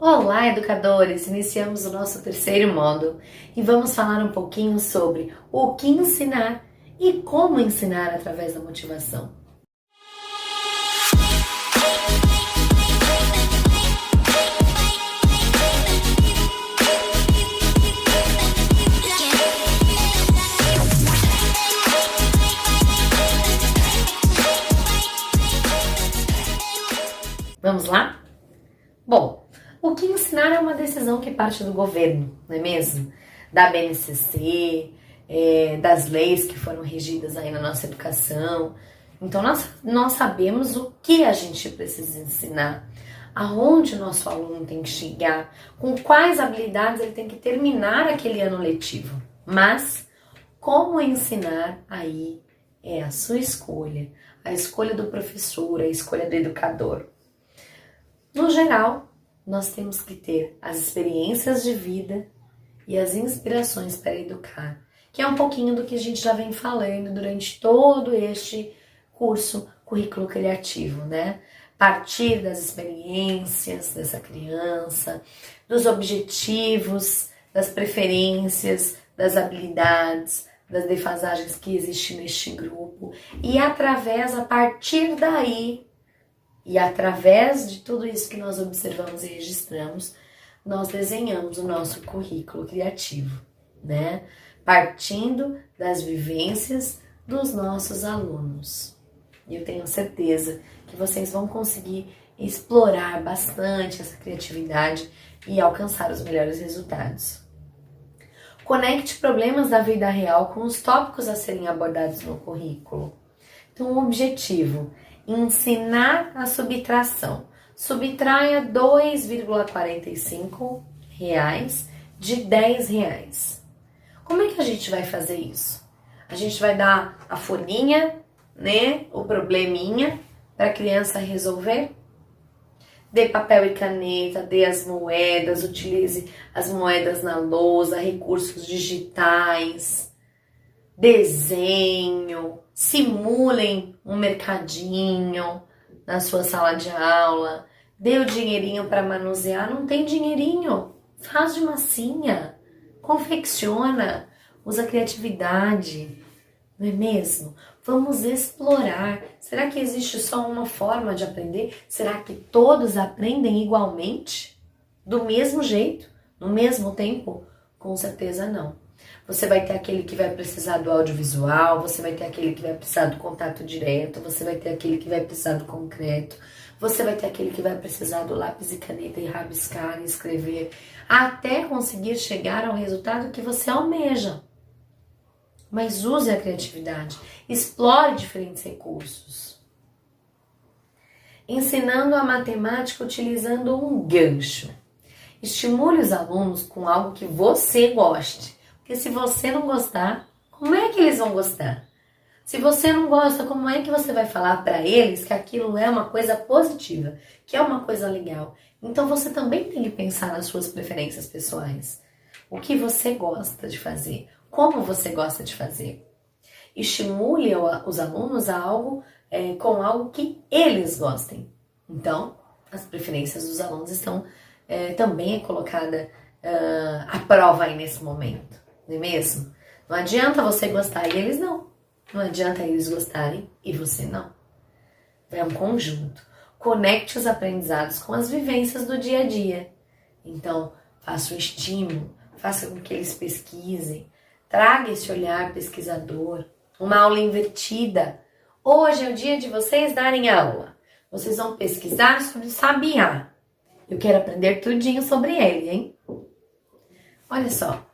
Olá, educadores! Iniciamos o nosso terceiro módulo e vamos falar um pouquinho sobre o que ensinar e como ensinar através da motivação. Vamos lá? Bom, o que ensinar é uma decisão que parte do governo, não é mesmo? Da BNCC, das leis que foram regidas aí na nossa educação. Então, nós sabemos o que a gente precisa ensinar, aonde o nosso aluno tem que chegar, com quais habilidades ele tem que terminar aquele ano letivo. Mas, como ensinar aí é a sua escolha, a escolha do professor, a escolha do educador. No geral, nós temos que ter as experiências de vida e as inspirações para educar, que é um pouquinho do que a gente já vem falando durante todo este curso Currículo Criativo, né? Partir das experiências dessa criança, dos objetivos, das preferências, das habilidades, das defasagens que existem neste grupo e a partir daí, e através de tudo isso que nós observamos e registramos, nós desenhamos o nosso currículo criativo, né? Partindo das vivências dos nossos alunos. E eu tenho certeza que vocês vão conseguir explorar bastante essa criatividade e alcançar os melhores resultados. Conecte problemas da vida real com os tópicos a serem abordados no currículo. Então, o objetivo: ensinar a subtração. Subtraia R$ 2,45 de R$ 10. Como é que a gente vai fazer isso? A gente vai dar a folhinha, né? O probleminha para a criança resolver? Dê papel e caneta, dê as moedas, utilize as moedas na lousa, recursos digitais, desenho, simulem um mercadinho na sua sala de aula, dê o dinheirinho para manusear, não tem dinheirinho, faz de massinha, confecciona, usa criatividade, não é mesmo? Vamos explorar. Será que existe só uma forma de aprender? Será que todos aprendem igualmente? Do mesmo jeito? No mesmo tempo? Com certeza não. Você vai ter aquele que vai precisar do audiovisual, você vai ter aquele que vai precisar do contato direto, você vai ter aquele que vai precisar do concreto, você vai ter aquele que vai precisar do lápis e caneta e rabiscar e escrever, até conseguir chegar ao resultado que você almeja. Mas use a criatividade, explore diferentes recursos. Ensinando a matemática utilizando um gancho. Estimule os alunos com algo que você goste. Porque se você não gostar, como é que eles vão gostar? Se você não gosta, como é que você vai falar para eles que aquilo é uma coisa positiva, que é uma coisa legal? Então você também tem que pensar nas suas preferências pessoais. O que você gosta de fazer? Como você gosta de fazer? Estimule os alunos a algo com algo que eles gostem. Então, as preferências dos alunos estão também colocada à prova aí nesse momento. Não é mesmo? Não adianta você gostar e eles não. Não adianta eles gostarem e você não. É um conjunto. Conecte os aprendizados com as vivências do dia a dia. Então, faça um estímulo, faça com que eles pesquisem, traga esse olhar pesquisador, uma aula invertida. Hoje é o dia de vocês darem aula. Vocês vão pesquisar sobre o sabiá. Eu quero aprender tudinho sobre ele, hein? Olha só.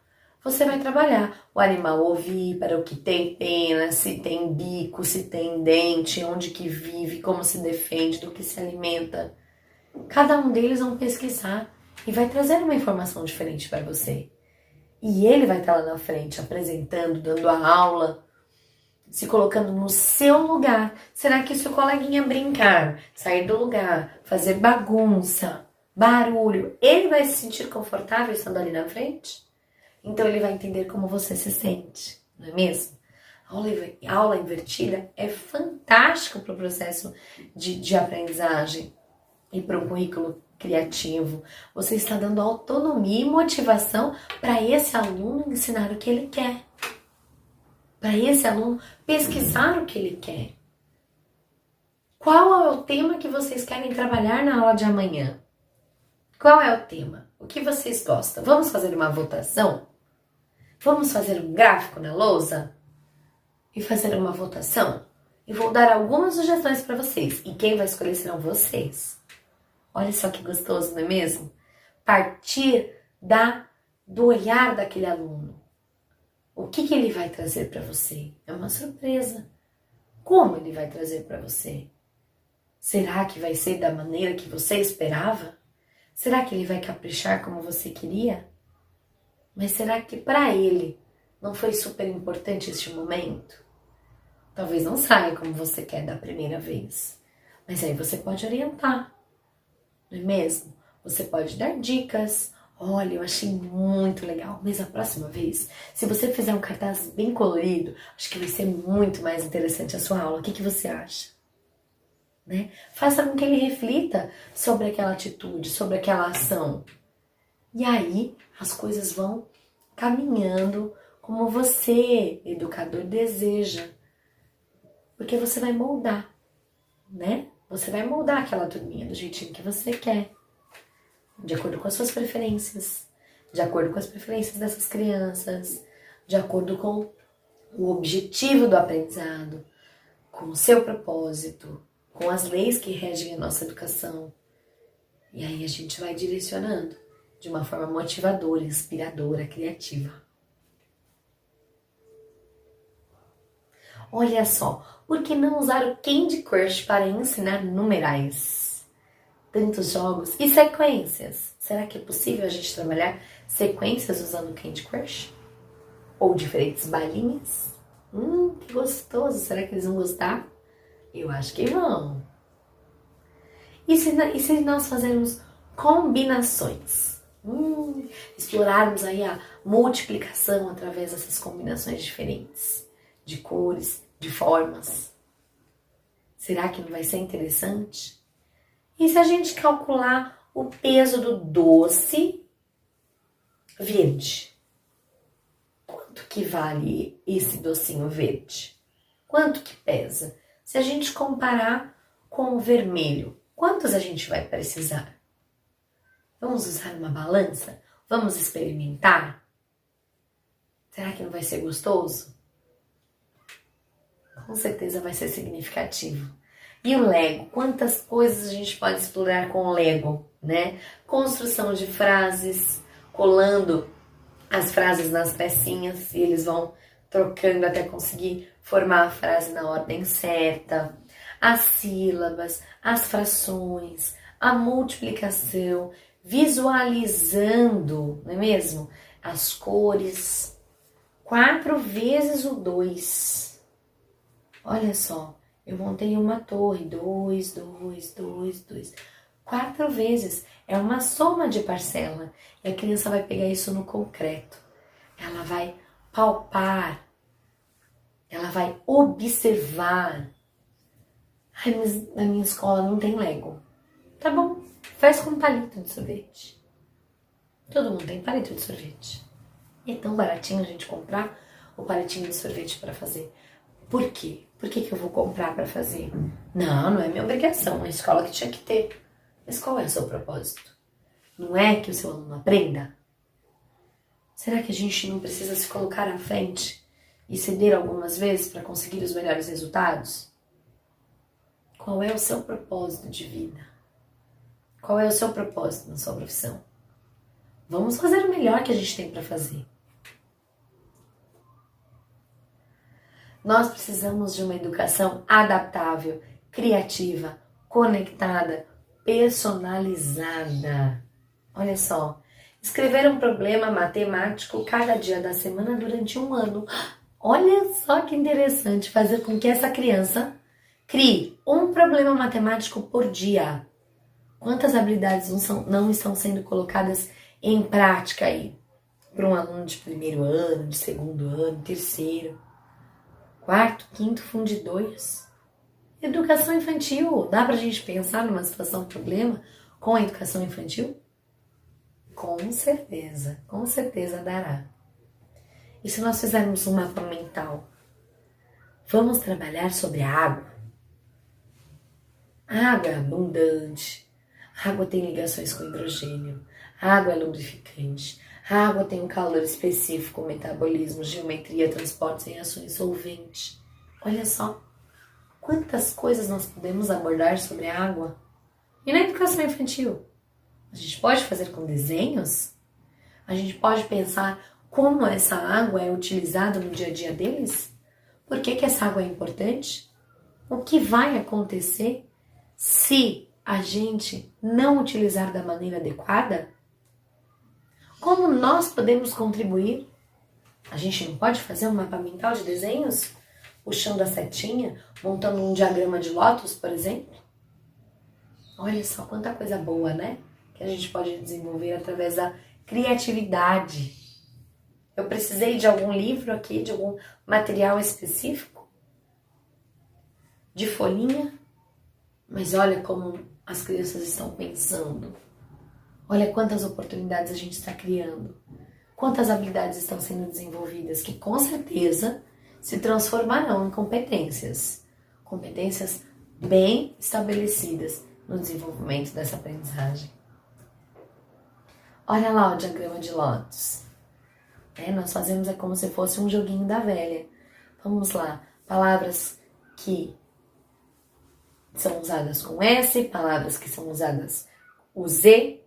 Você vai trabalhar o animal ovíparo, o que tem pena, se tem bico, se tem dente, onde que vive, como se defende, do que se alimenta. Cada um deles vão pesquisar e vai trazer uma informação diferente para você. E ele vai estar lá na frente, apresentando, dando a aula, se colocando no seu lugar. Será que se o coleguinha brincar, sair do lugar, fazer bagunça, barulho, ele vai se sentir confortável estando ali na frente? Então ele vai entender como você se sente, não é mesmo? A aula invertida é fantástica para o processo de aprendizagem e para um currículo criativo, você está dando autonomia e motivação para esse aluno ensinar o que ele quer. Para esse aluno pesquisar o que ele quer. Qual é o tema que vocês querem trabalhar na aula de amanhã? Qual é o tema? O que vocês gostam? Vamos fazer uma votação? Vamos fazer um gráfico na lousa? E fazer uma votação? E vou dar algumas sugestões para vocês. E quem vai escolher serão vocês. Olha só que gostoso, não é mesmo? Partir do olhar daquele aluno. O que ele vai trazer para você? É uma surpresa. Como ele vai trazer para você? Será que vai ser da maneira que você esperava? Será que ele vai caprichar como você queria? Mas será que para ele não foi super importante este momento? Talvez não saia como você quer da primeira vez. Mas aí você pode orientar, não é mesmo? Você pode dar dicas. Olha, eu achei muito legal, mas a próxima vez, se você fizer um cartaz bem colorido, acho que vai ser muito mais interessante a sua aula. O que você acha? Né? Faça com que ele reflita sobre aquela atitude, sobre aquela ação. E aí as coisas vão caminhando como você, educador, deseja. Porque você vai moldar, né? Você vai moldar aquela turminha do jeitinho que você quer. De acordo com as suas preferências. De acordo com as preferências dessas crianças. De acordo com o objetivo do aprendizado. Com o seu propósito. Com as leis que regem a nossa educação. E aí a gente vai direcionando de uma forma motivadora, inspiradora, criativa. Olha só, por que não usar o Candy Crush para ensinar numerais? Tantos jogos e sequências. Será que é possível a gente trabalhar sequências usando o Candy Crush? Ou diferentes balinhas? Que gostoso! Será que eles vão gostar? Eu acho que vão. E se nós fazermos combinações? Explorarmos aí a multiplicação através dessas combinações diferentes. De cores, de formas. Será que não vai ser interessante? E se a gente calcular o peso do doce verde? Quanto que vale esse docinho verde? Quanto que pesa? Se a gente comparar com o vermelho, quantos a gente vai precisar? Vamos usar uma balança? Vamos experimentar? Será que não vai ser gostoso? Com certeza vai ser significativo. E o Lego? Quantas coisas a gente pode explorar com o Lego, né? Construção de frases, colando as frases nas pecinhas e eles vão trocando até conseguir formar a frase na ordem certa. As sílabas, as frações, a multiplicação, visualizando, não é mesmo? As cores. 4 vezes o 2. Olha só, eu montei uma torre, 2, 2, 2, 2. 4 vezes, é uma soma de parcela. E a criança vai pegar isso no concreto. Ela vai palpar, ela vai observar. Ai, mas na minha escola não tem Lego. Tá bom, faz com palito de sorvete. Todo mundo tem palito de sorvete. E é tão baratinho a gente comprar o palitinho de sorvete para fazer. Por quê? Por que eu vou comprar para fazer? Não é minha obrigação, é a escola que tinha que ter. Mas qual é o seu propósito? Não é que o seu aluno aprenda? Será que a gente não precisa se colocar à frente e ceder algumas vezes para conseguir os melhores resultados? Qual é o seu propósito de vida? Qual é o seu propósito na sua profissão? Vamos fazer o melhor que a gente tem para fazer. Nós precisamos de uma educação adaptável, criativa, conectada, personalizada. Olha só, escrever um problema matemático cada dia da semana durante 1 ano. Olha só que interessante, fazer com que essa criança crie um problema matemático por dia. Quantas habilidades não estão sendo colocadas em prática aí? Para um aluno de 1º ano, de 2º ano, 3º. 4º, 5º, Fund 2. Educação infantil. Dá pra gente pensar numa situação de problema com a educação infantil? Com certeza dará. E se nós fizermos um mapa mental, vamos trabalhar sobre a água? A água é abundante, a água tem ligações com hidrogênio, a água é lubrificante, a água tem um calor específico, metabolismo, geometria, transportes e ações solvente. Olha só, quantas coisas nós podemos abordar sobre a água. E na educação infantil? A gente pode fazer com desenhos? A gente pode pensar como essa água é utilizada no dia a dia deles? Por que essa água é importante? O que vai acontecer se a gente não utilizar da maneira adequada? Como nós podemos contribuir? A gente não pode fazer um mapa mental de desenhos? Puxando a setinha, montando um diagrama de lótus, por exemplo? Olha só quanta coisa boa, né? Que a gente pode desenvolver através da criatividade. Eu precisei de algum livro aqui, de algum material específico? De folhinha? Mas olha como as crianças estão pensando. Olha quantas oportunidades a gente está criando. Quantas habilidades estão sendo desenvolvidas que com certeza se transformarão em competências. Competências bem estabelecidas no desenvolvimento dessa aprendizagem. Olha lá o diagrama de lótus. Nós fazemos como se fosse um joguinho da velha. Vamos lá. Palavras que são usadas com S, palavras que são usadas o Z,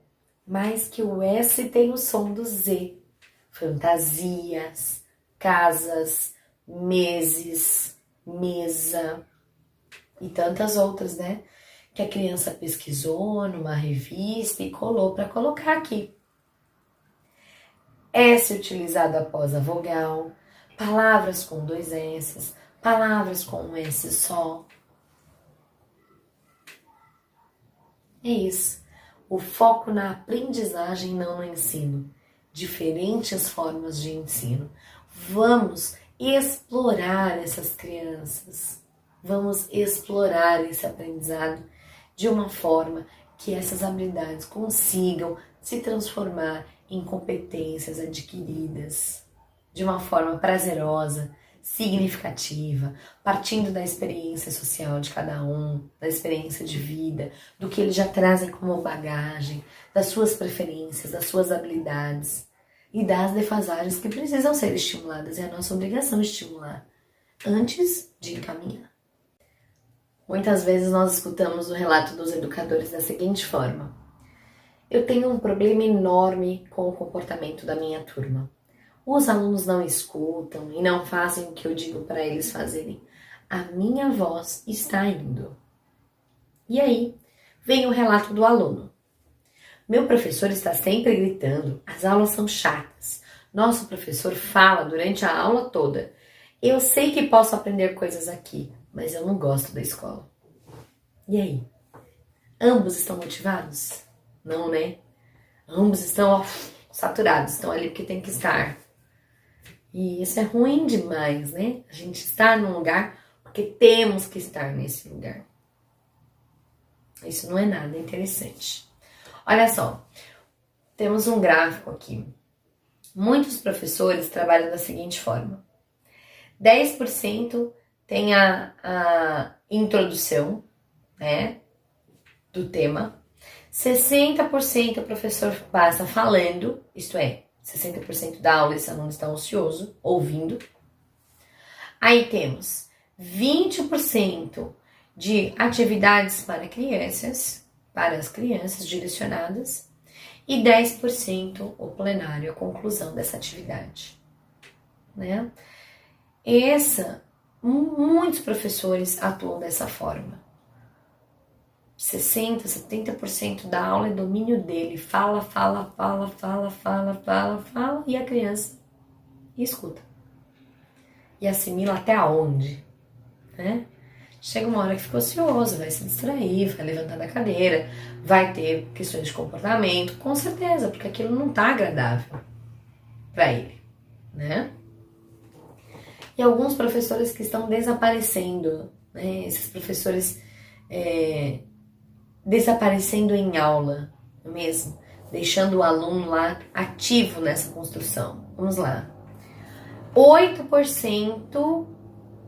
mas que o S tem o som do Z. Fantasias, casas, meses, mesa e tantas outras, né? Que a criança pesquisou numa revista e colou para colocar aqui. S utilizado após a vogal, palavras com 2 S, palavras com um S só. É isso. O foco na aprendizagem, não no ensino. Diferentes formas de ensino. Vamos explorar essas crianças. Vamos explorar esse aprendizado de uma forma que essas habilidades consigam se transformar em competências adquiridas de uma forma prazerosa, significativa, partindo da experiência social de cada um, da experiência de vida, do que eles já trazem como bagagem, das suas preferências, das suas habilidades e das defasagens que precisam ser estimuladas. É a nossa obrigação estimular antes de encaminhar. Muitas vezes nós escutamos o relato dos educadores da seguinte forma: eu tenho um problema enorme com o comportamento da minha turma. Os alunos não escutam e não fazem o que eu digo para eles fazerem. A minha voz está indo. E aí, vem o relato do aluno. Meu professor está sempre gritando, as aulas são chatas. Nosso professor fala durante a aula toda. Eu sei que posso aprender coisas aqui, mas eu não gosto da escola. E aí? Ambos estão motivados? Não, né? Ambos estão saturados, estão ali porque tem que estar. E isso é ruim demais, né? A gente estar num lugar porque temos que estar nesse lugar. Isso não é nada interessante. Olha só, temos um gráfico aqui. Muitos professores trabalham da seguinte forma: 10% tem a introdução, né, do tema. 60% o professor passa falando, isto é, 60% da aula esse aluno está ocioso, ouvindo. Aí temos 20% de atividades para as crianças direcionadas, e 10% o plenário, a conclusão dessa atividade, né? Muitos professores atuam dessa forma. 60%, 70% da aula é domínio dele. Fala, e a criança escuta. E assimila até aonde, né? Chega uma hora que fica ocioso, vai se distrair, vai levantar da cadeira, vai ter questões de comportamento, com certeza, porque aquilo não está agradável para ele, né? E alguns professores que estão desaparecendo, né? Esses professores desaparecendo em aula, não é mesmo? Deixando o aluno lá ativo nessa construção. Vamos lá. 8%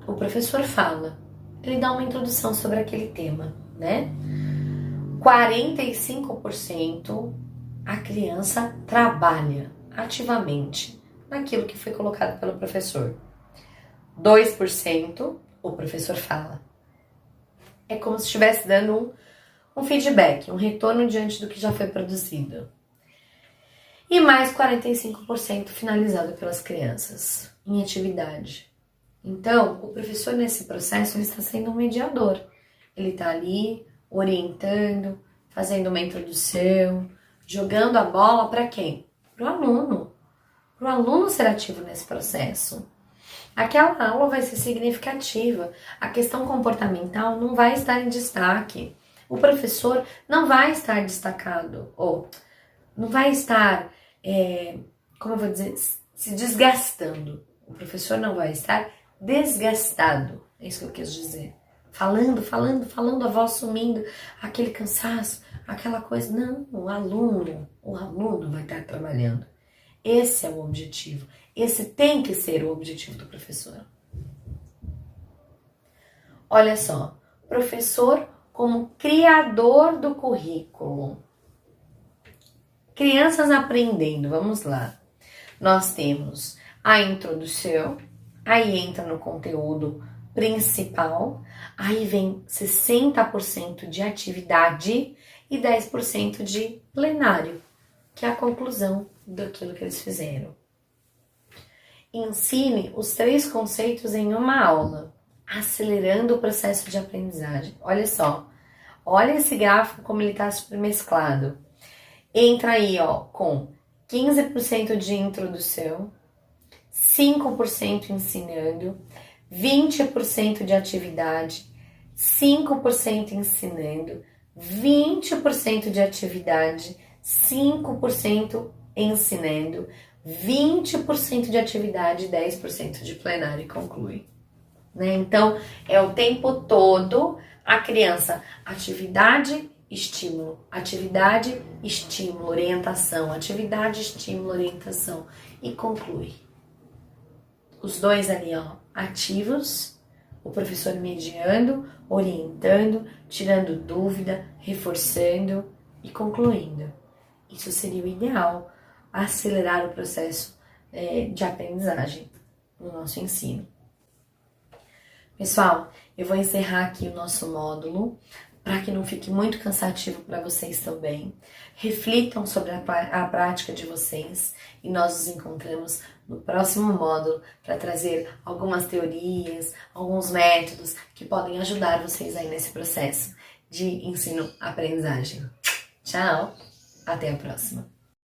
o professor fala. Ele dá uma introdução sobre aquele tema, né? 45% a criança trabalha ativamente naquilo que foi colocado pelo professor. 2% o professor fala. É como se estivesse dando um feedback, um retorno diante do que já foi produzido. E mais 45% finalizado pelas crianças, em atividade. Então, o professor nesse processo ele está sendo um mediador. Ele está ali orientando, fazendo uma introdução, jogando a bola para quem? Para o aluno. Para o aluno ser ativo nesse processo. Aquela aula vai ser significativa. A questão comportamental não vai estar em destaque. O professor não vai estar destacado, ou não vai estar, como eu vou dizer, se desgastando. O professor não vai estar desgastado. É isso que eu quis dizer. Falando, a voz sumindo, aquele cansaço, aquela coisa. Não, o aluno vai estar trabalhando. Esse é o objetivo. Esse tem que ser o objetivo do professor. Olha só, professor como criador do currículo. Crianças aprendendo, vamos lá. Nós temos a introdução, aí entra no conteúdo principal, aí vem 60% de atividade e 10% de plenário, que é a conclusão daquilo que eles fizeram. Ensine os 3 conceitos em uma aula, acelerando o processo de aprendizagem. Olha só, olha esse gráfico como ele está super mesclado. Entra aí com 15% de introdução, 5% ensinando, 20% de atividade, 5% ensinando, 20% de atividade, 5% ensinando, 20% de atividade e 10% de plenário e conclui. Né? Então, é o tempo todo a criança, atividade, estímulo, orientação, atividade, estímulo, orientação e conclui. Os dois ali, ativos, o professor mediando, orientando, tirando dúvida, reforçando e concluindo. Isso seria o ideal, acelerar o processo de aprendizagem no nosso ensino. Pessoal, eu vou encerrar aqui o nosso módulo, para que não fique muito cansativo para vocês também. Reflitam sobre a prática de vocês e nós nos encontramos no próximo módulo para trazer algumas teorias, alguns métodos que podem ajudar vocês aí nesse processo de ensino-aprendizagem. Tchau, até a próxima!